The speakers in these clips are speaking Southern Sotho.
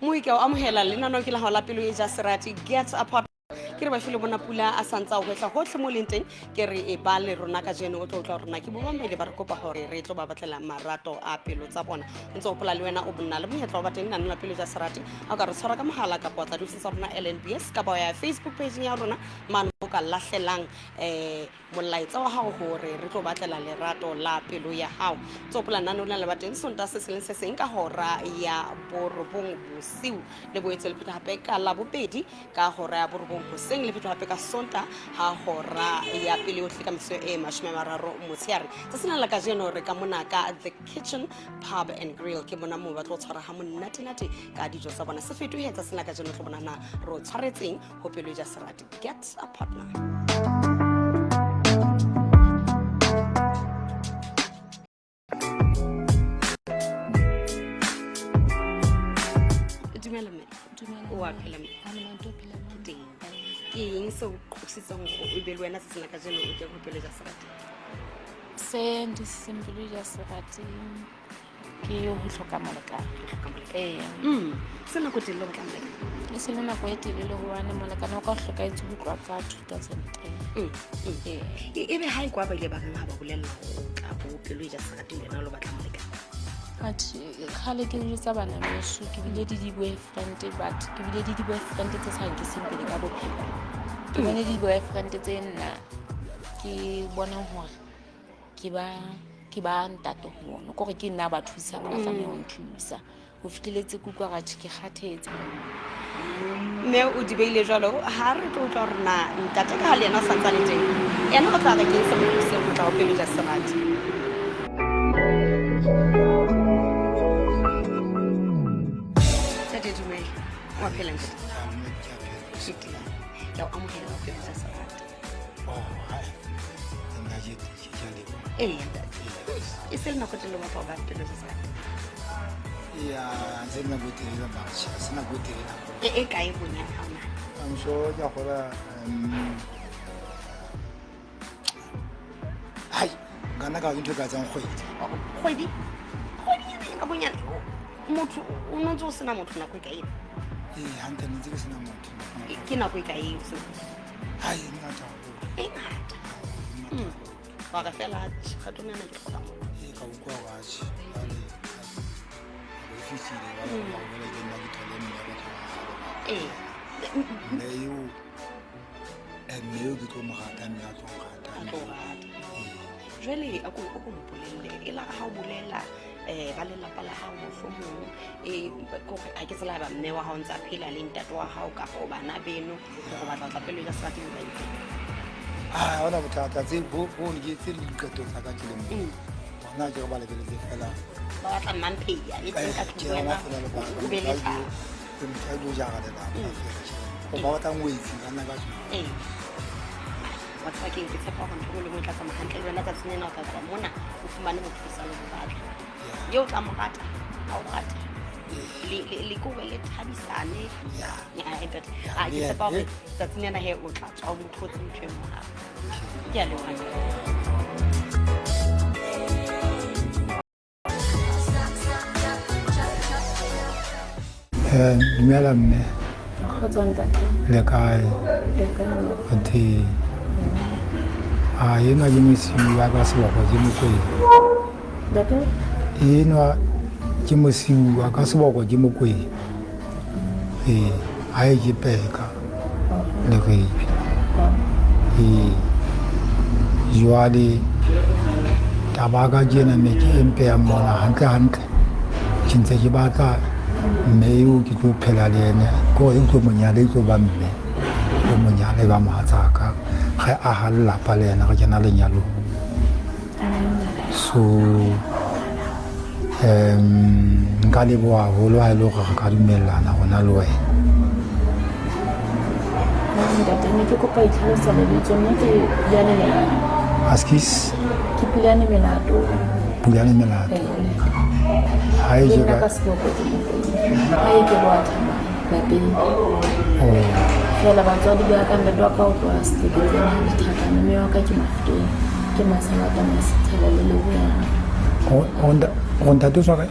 Moi ke o amohela le nna no ke la hola pelo e ja serati get apart ke re ba file bona pula a santsa o hetla hohle mo leng teng ke re e ba le rona ka jeno o tlo tla rona ke bo bambele ba re kopa hore re tlo ba batlela marato a pelo tsa bona ntse o pola le wena o bonna le monyetla o ba teng nna pelo ja serati a ka re tshwara ka mohala ka potla di tsa rona LNBS ka ba ya Facebook page ya rona man o ka lahlelang molaetsa wa hao hore re tlo batlela lerato la pelo ya hao tso pola nna no le ba teng sonta se seleng se seng ka hora ya borobong bosiu le boetse le pheta hape ka la bobedi ka hora ya borobong hoseng le pheta hape ka sonta ha hora ya pele o tleka mse e mashome mararo motsheare tsa sena la ka jeno re ka mona ka The Kitchen Pub and Grill ke mona mo ba tlo tshwara ha monate ka dijo tsa bona se fetohe tsa sena ka jeno tlo bona na ro tshwaretseng ho pelo ja serati get a partner. Wa phela me ke eng se o qositseng o be le wena se sena ka jeno o ke go pelo ja serati se ndi simply ja serati ke ho hloka molekane se na go tile go tlamela le se nna go etelele ho wana molekane o ka hlokaetse ho tloa ka 2010 e be ha ikwa ba ile ba nga ba bolella go tla go pelo ja serati lena lo batla molekane khale ke ditsa bana beso ke bile di boyfriend but ke bile di boyfriend tse sa nke sempele ka bophelo ke bone di boyfriend tse nna ke bona hore ke ba ntate ho bona gore ke nna ba thusa ba tla me ho nthusa ho fitleletse kukwa ga ke kgathetse me o di beile jalo ha re tlo tla rena ntate ka le yena sa tsale teng yena o tla ga ke se mo se go tla go pelo ja serati wa phela ntle shitla ya o amohela o pelo ja serati nna je tshitsale e se nna go tlo ba ba pelo ja serati ya nzena go tirela matšha sena go tirela e kae bonya hana I'm sure ya gora hai gana ka ntho ka tsang kgwedi ka bonya motho o ntse o sena motho na go kae hanta ntse ke sena motho ke na go kae se hai nna ta ba ga fela ga tona na ke gola mo ka o kwa wa tshi ale ba fitile ba ba le ke nna ke thole mme ba tla meyo ke tlo mogata mme a tlo mogata jwale a go mpolelle e la ga o bolela ba le lapa la hao mohlomong gore a ke tsela ba mme wa hao ntse a phela le ntate wa hao ka go bana beno go batla tla pelo ja serati mo baitse ona bothata tse bo ke tse le dikato tsa ka ke le mo bona ke ba le tse fela ba batla mampheya e teng ka tlhokwena o be le tla ke motho jo ja ga le ba go ba batla ngwetsi kana ka wa tswa ke tshepa go ntho le mo tla tsamaya hantle le wena tsa tsenena o tla tswa mona o fumane motho sa le go batla yo tla mo rata a o rata le go le thabisane ya but a ke tshepa go tsa tsenena he o tla tswa o motho tse motho mo ha ke a le wena dumela mme le kae ati yenwa ke mosiu wa ka seboko ke mokwedi yenwa ke mosiu wa ka seboko ke mokwedi a e ke peka le reipi jwale taba ka jena ne ke empe ya mmona hantle ke ntse ke batla mme eo ke tlo phela le ene ko e tlo monyale tlo ba mme o monyale ba matsaka ga a ha lapa le ena ga kena lenyalo so nka le boa holo ha ile go ka dumellana gona le wena ke kopa itlhalosa le tsone ke yana le askis ke pulane melato hai je ka seboko hai ke botha babe fela batswadi ba ka nda ka o tloa seteketseng ha dithata mme wa ka ke mafuteng ke masala ka masithela le le buya onda tu so ka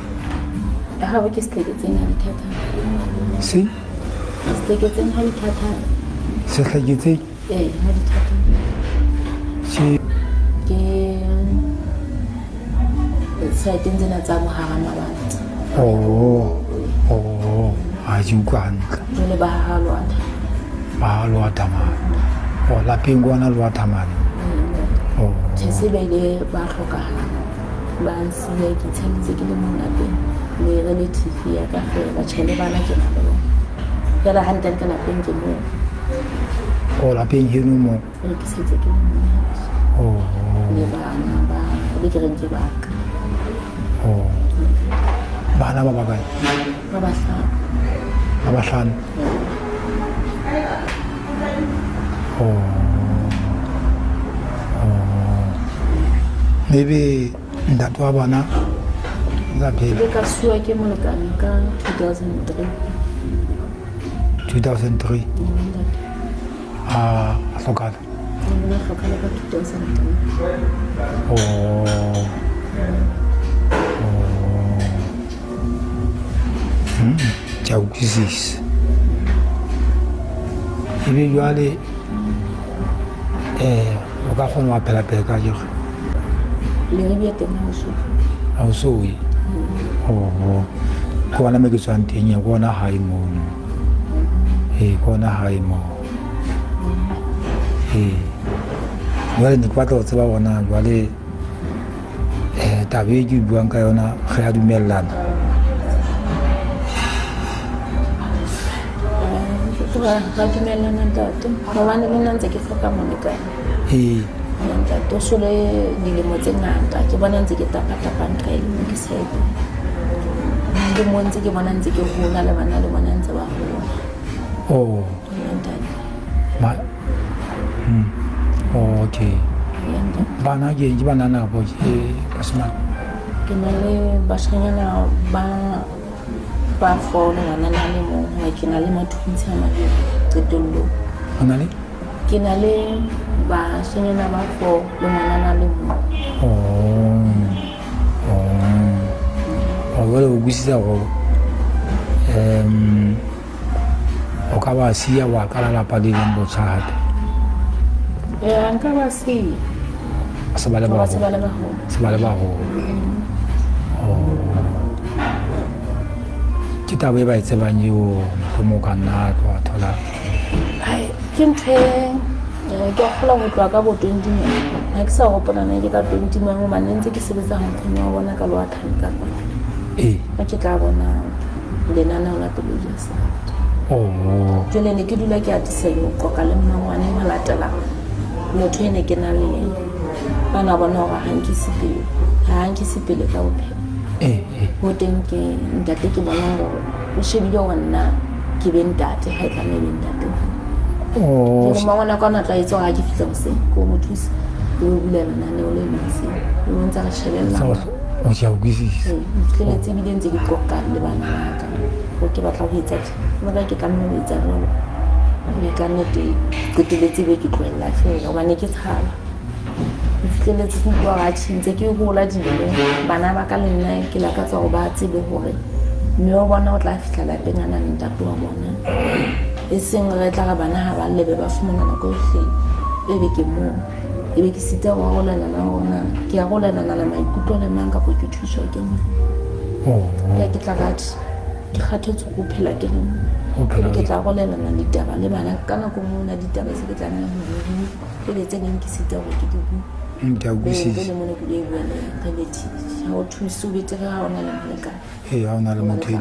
ha ba ke steketseng ha dithata se steketseng ha dithata se hlaketse ha dithata se ke saeteng tsena tsa mohara mabatsi ha ke utlwa hantle jwale ba ha lwatha mane lapeng kwana lwatha mane these ba ile ba hlokahala ba nsiya ke tshwanetse ke le mong lapeng le relative ya ka fela tjhele bana ke na le bona fela hantle ka lapeng ke mo lapeng heno mo ke setse ke le bana ba le ke reng ke baka bana ba bakae ba bahlano maybe ntate wa bana la phela le ka suwa ke molekane ka 2003 a hlokala le hlokala ka 2003 ke a utlwisisa ebe jwale o ka kgona wa phela ka jere le re bia teng ha o so ye ke bona me ke tswang teng ya kona hae mono kona hae mono jwale ne ke batla go tseba bona jwale tabe e ke buang ka yona ge ya dumellana ga dumellana ntate gobane le nna ntse ke hloka molekane ntate o sole dilemo tse ngata ke bona ntse ke tapatapa nqa e leng ke sebe le mo ntse ke bona ntse ke gola le bana le bona ntse ba gola okay bana ke bana na bo basimane ke na le bashanyana ba fola ngwana na le mo ha ke na le mathuntsha a mabedi qetellong ke na le bashanyana ba fo le ngwana na le mo jwale o kwisisa go o ka ba sia wa ka lapa le leng botjha hape nka ba sia se ba le ba go ke taba e ba e tsebang eo mohlomong o ka nna tloa thola ke ntho ke kgola go tloa ka bo 20 ga ke sa gopolana ke ka 20 mangwe mane ntse ke sebetsa gankgone wa bona ka loatlhane ka kona ka ke tla bona lenaneo la pelojasa jale ne ke dula ke atisa yo qoka le mmangwane go latela motho e ne ke na le ena bana bona gore ga nkisepele ka bophelo go teng ke ntate ke bona gore o shebile gore nna ke be ntate ga e tlame be ntate ke mangwana ka ona tla itse ga ke fitlha goseng ko mo thusa o bulela lenaneo le meseng e bontse re shebelelang fitlheletse ebile ntse ke qoqa le bana baka go ke batla go etsa maka ke ka nne go etsa jalo mme ka nnete qeteletse be ke tloelela fela gobane ke tshaba fitlheletse ke utlwa ga tšhintse ke gola dilo bana ba ka le nna ke lakatsa go ba tsebe gore mme o bona o tla fitlha lapeng a na le ntate wa bona e seng re tla ga bana ga ba lebe ba fumana nako yotlhe e be ke moo e be ke sita go golelana gona ke ya golelana le maikutlo le mang kapo ke thuswa ke mo ya ke tla gati ke kgathetse go phela ke le ke tla golelana ditaba le bana ka nako mona ditaba se ke tlamela go le tse neng ke sita gore ke dibu le mone ke le buela relative ha o thuso betere ha ona le molekane ha ona le motho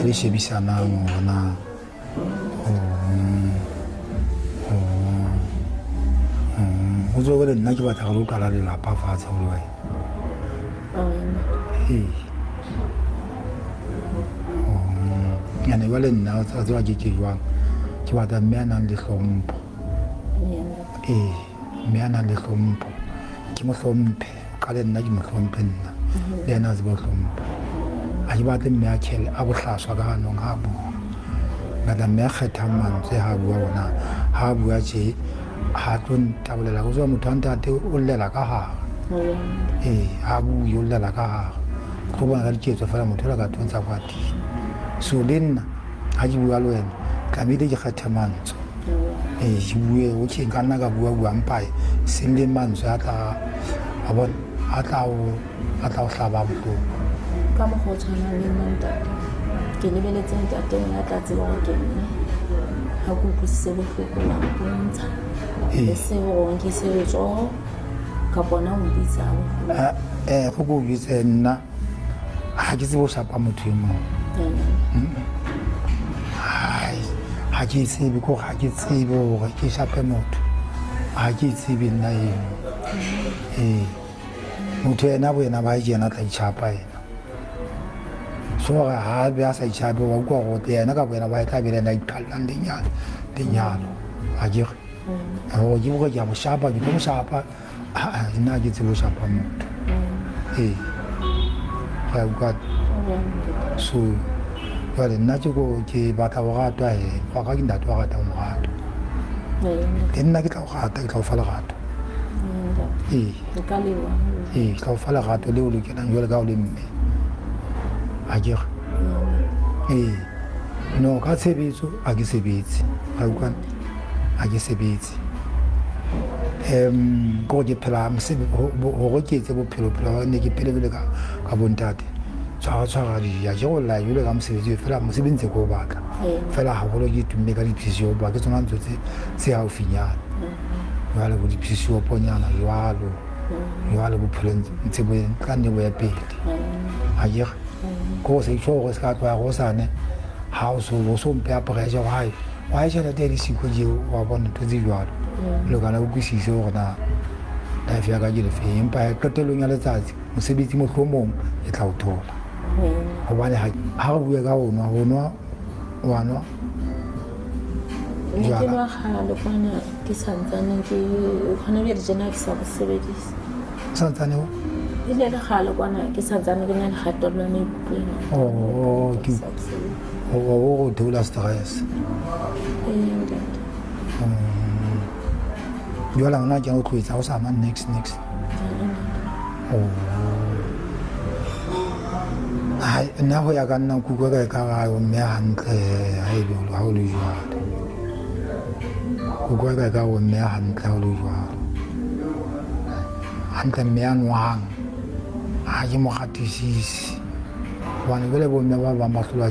le shebisanang gona o zo le nna ke batla go kala le lapa fatshe go le ane ba le nna a tswa ke jwang ke batla mme a nang le hlompho mme a nang le hlompho ke mo hlomphe ka le nna ke mo hlomphe nna le ena a tseba hlompho a ke batle mme a khele a bohlaswa ka ganong a bua batla mme a kgethang mantswe ha bua ona ha bua tje ha tlo ntabolela go tswa motho a ntate o llela ka gare ha bue o llela ka gare go bona ka diketso fela motho la ka tontsha kwa teng so le nna ga ke bua le wena tlamehile ke kgethe mantswe ke bue otlhe nka nna ka bua mpae seng le mantswe a tla o hlaba bohloko ka mokgwa o tshwana le nna ntate ke lebeletse ntate ona tla tseba gore ke nna ga ke utlwisise bohloko la mpontsha e se gore ke se letsogo ka bona o bitsa go ko bitse nna ga ke tsebo shapa motho e mongwe ga ke tsebe ko ga ke tsebe gore ke shape motho ga ke tsebe nna eno motho ena bo ena ba ena tla itšhapa ena so gore ga be a sa itšhape wa kua gote ena ka boena ba tla bele ena iqhalelang lenyalo ga kere gore ke boge ke a mo shapa ke tlo mo shapa nna ke tsebe o shapa motho ga uka so jale nna ke batla go ratwa go ka ke ntate wa rata mo rato le nna ke tla go rata ke tla go fa lerato ke tla go fa lerato le o lokelang jale ka o le mme a kere no ka tshebetso a ke sebetse ga utlwane a ke sebetse ko ke phela gore ke etse bophelo ne ke phelebele ka bontate tshwara dia ke go la jole ka mosebetsi fela mosebetsi ko o batla fela gagolo ke tumme ka diphisiyo ba ke tsona ntso tse gaufinyana jale bo diphisiyo ponyana jalo bophelo ntse ka nne bo ya pele a kere ko se itšho gore se ka tloya go sane ga o so mpe ya pressure go gae wa e tšhelete ya disiko jeo wa bona ntho tse jalo le kana o kwisise gore na life ya ka ke lefeng empa qetelong ya letsatsi mosebetsi mohlomong e tla o thola gobane ga re bue ka go nwa wa nwa ne ke lwa gale kwana ke santsane ke kgona bja dijena ke sa go sebedisa santsane o e le le gale kwana ke santsane ke na le gatelelo ya maikutlong go theola stress jala gona ke go tlhoetsa go sama next nna go ya ka nna kukwa ka e ka gae mme gantle ga o le jalo kukwa ka e ka go mme gantle ga o le jalo gantle mme a nwang ga ke mo gatisise gobane bele bomme ba bang ba tlholwa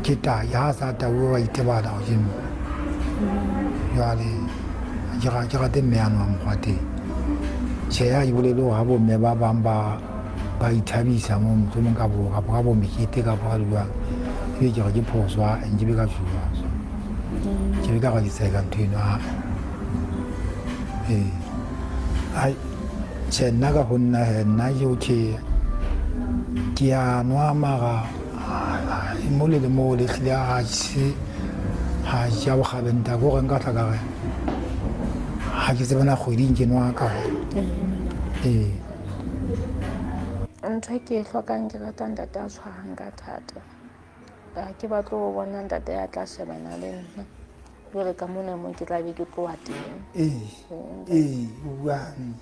ke tai ga a sa taue wa itebala go jemme jale ke rate mme a nwang mokgwa teng tšhe a ke bolele go ga bomme ba bang ba ithabisa mo motlhomong ka bo mekete ka bo ga diwang ebe ke re ke phoso ke be ka jua ke be ka ga ke tseka ntho eno tšhe nna ka go nna nna ke a nwa maga mo le le mo letlhile ga ja bogabenta ko gore nka tla ka ge ga ke tsebana kgweding ke nwa ka go ntho e ke e tlhokang ke rata ntate a tshwarang ka thata ke batlo go bona ntate ya tla shebana le nna jale ka mona mo ke tlabe ke tloa teng buang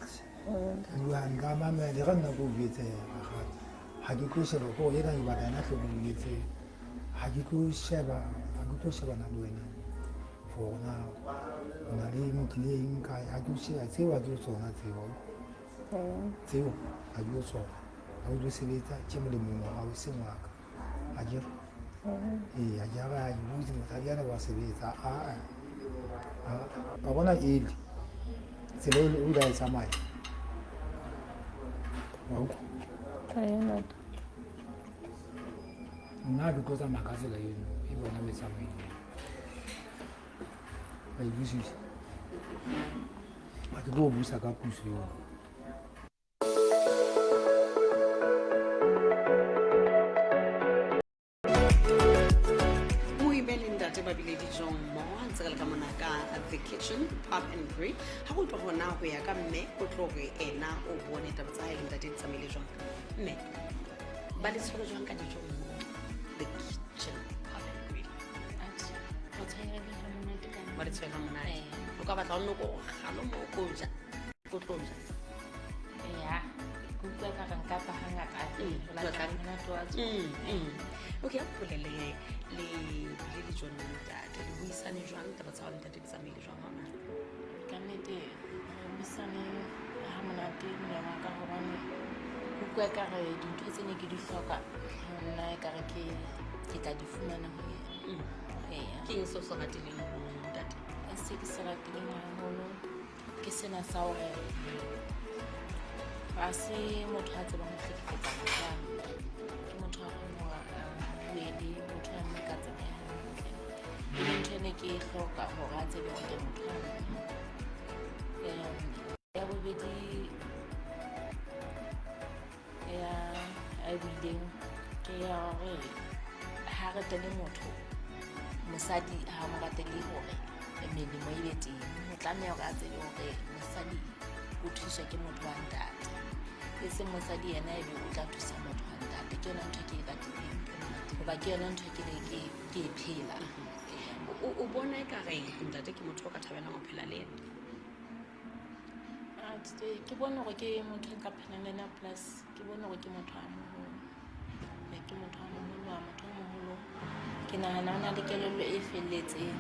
ka mamele ga nna ko buetsega ga ke tlo sheba ko ena e batla ena tlhoboletse ga ke tlo shebana le wena for na o na le motlileng kae ga ke sheba tseo a ke tsona tseo ga ke tsona ga o tlo sebetsa ke molemong wa gago seng waka a kere a ke aga ke botse motlhadi ane wa sebetsa ba bona ele tsela o da e tsamaya nna ke tlo tsamaya ka tsela eno e bona o e tsamaile ba e busisa ba ke tlo busa ka puso eo babile dijong mmogo a ntse ka le ka mona ka the kitchen pub and break ga go tlo gona go ya ka mme o tlo gore ena o bone taba tsa gae le ntate di tsamaile jwang mme ba le tshwere jwang ka dijong mmogo the kitchen pub and break ba le tshwere ka monate o ka batla o nne ko galo mo ko tlo ja ya ke utlwa ka Ho latela monate wa tsona. Okay, a bolele le dijo ntate le buisane jwang taba tsa hao ntate di tsamaile jwang hona? Ka nnete buisane ha monate mme wa ka hobane o bua ekare dintho tse ne ke di hloka nna ekare ke tla di fumana ho yena. Ke eng se o se ratileng ntate? Se ke se ratileng haholo ke sena sa hore ha se motho a tsebang ho hlekefetsa motho, ke motho a kgonang ho buele motho a mme ka tsela ya hantle. Ntho ene ke e hloka hore a tsebe hore ke motho a mme. Ya bobedi ya buileng ke ya hore ha re tele motho mosadi ha mo ratele hore melemo e be teng, o tlameha hore a tsebe hore mosadi o thuswa ke motho wa ntate, e seng mosadi yena ebe o tla thusa motho wa ntate. Ke yona ntho ke e ratileng hoba ke yona ntho ke e phela. O bona ekare ntate ke motho o ka thabelang ho phela le yena? Ke bona hore ke motho a ka phelang le yena plus ke bona hore ke motho a moholo. Ke motho a moholo. Ke nahana o na le kelello e felletseng.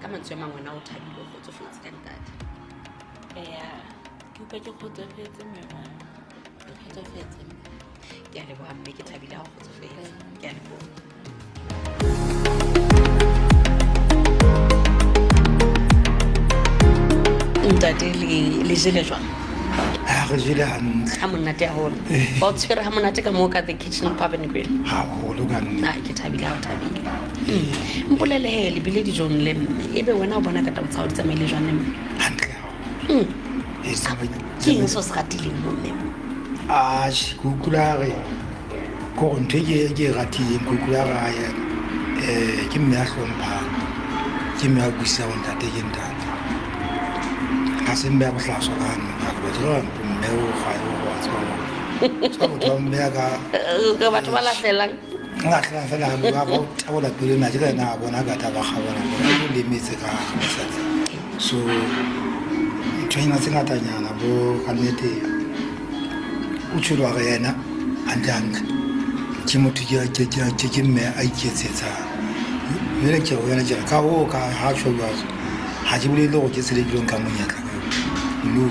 Ka mantswe a mang wena o thabile o kgotsofetse ka ntate? Ke utlwa ke kgotsofetse mme ke kgotsofetse. Ke a leboha mme, ke thabile ha o kgotsofetse. Ke a leboha. Ntate le jele jwang? Re jele hantle. Ha monate haholo. Ba o tshwere ha monate ka moo ka the kitchen pub and grill? Haholo ka nnete. Ke thabile ha o thabile. Mpolele he le bile dijong le mme, ebe wena o bona ka taba tsa hao di tsamaile jwang le mme? Hantle haholo. Ke eng se o se ratileng mo mme? Ke utlwa re ko ntho ke e ratileng, ke utlwa re ke mme a hlomphang, ke mme a buisa ho ntate ke ntate. Ha se mme a bohlaswa ka hanong ka tloa jela mme o kgae o wa tswa motho wa mme ka batho ba lahlelang fela ga ba o thabola pele na jela ena a bona ka taba kgabona bona o lemetse ka mosadi. So ntho ena tse ngatanyana bo ka nnete o tshwelwa re yena hantle ke motho ke mme a iketsetsang. Jele ke go yana jela ka o ka ha tshwelwa ha ke bolele go ke selekileng ka monyetla no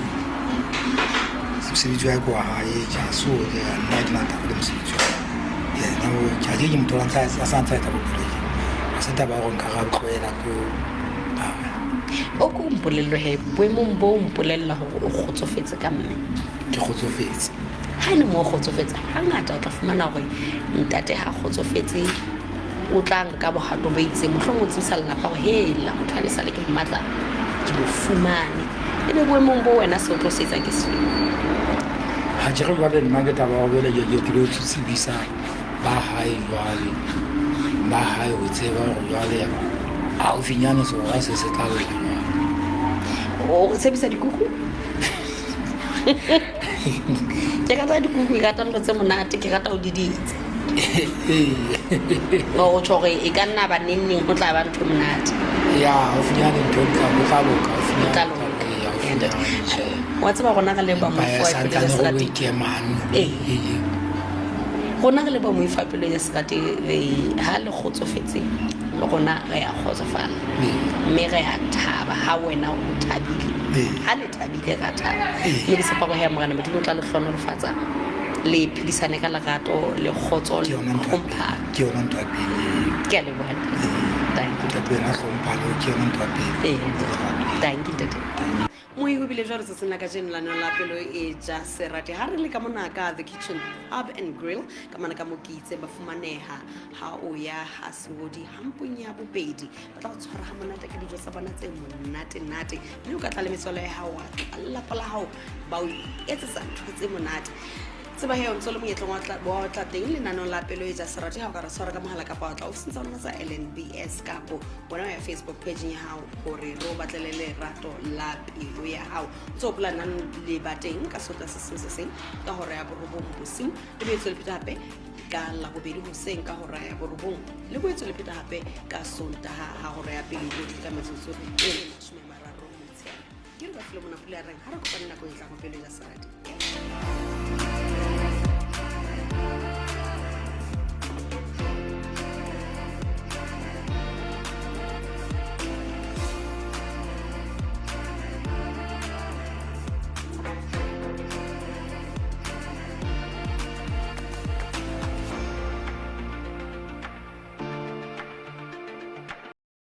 sebetso ya kwa hae ja so ya nna ke nata go le mosebetsi yena o ja ke motho la ka sa ntse ta bophelo a se taba go nka ga tloela ko o ko mpolello he boemong bo mpolella hore o kgotsofetse ka mme? Ke kgotsofetse. Ha ne mo kgotsofetse hangata o tla fumana hore ntate ha kgotsofetse o tla nka bohato ba itseng, mohlomong o tsisa lelapa hore hela motho a le sale ke mmatla ke bo fumane. Ebe boemong bo wena se o tlo se etsa ke se ha ke re jwale nna ke taba go bele ke tlo tsebisa ba hae jwale ba hae o tseba gore jwale a o finyane se ga se tla le o tsebisa dikuku. Ke rata dikuku, ke rata ntho tse monate, ke rata o diditse. O tshore e ka nna ba nenneng go tla ba ntho monate. Ya o finyane ntho ka go tla loka o finyane wa tseba gona ga le ba mo ifapele serati ke man gona ga le ba mo ifapele ya serati ha le kgotsofetse le gona re ya kgotsofala mme re ya thaba ha wena o thabile ha le thabile ka thaba le sepa go ya morana modimo tla le hlono le fatsa le phedisane ka lerato le khotso le khompha. Ke yona ntwa pele Ke a le bona. Thank you. Ke yona khompha le ke yona ntwa pele. Thank you tete. Mo e bile jwa re tsena ka jeno la nna la pelo e ja serati ha re le ka mona ka the kitchen pub and grill ka mana ka mo ke itse ba fumaneha ha o ya ha Sewodi hampong ya bobedi ba tla tshwara ha monate ka dijo tsa bona tse monate nate mme o ka tla le metswala ya hao la pala hao ba o etsetsa ntho tse monate tseba he o ntse le moetlong wa tla teng le nanong la pelo e ja serati ha o ka re tshwara ka mohala ka pa tla o sentse rona sa LNBS kapo bona ya Facebook page ya hao hore ro batlele lerato la pelo ya hao tso plana le bateng ka sota se seng ka hore ya borobong bosing le betso le pita hape ka la bobedi hoseng ka hore ya borobong le betso le pita hape ka sonta ha hore ya pele go tlika metsotso e 13 ke re ba file mona pula reng ha re kopana nako e tla go pelo ya serati.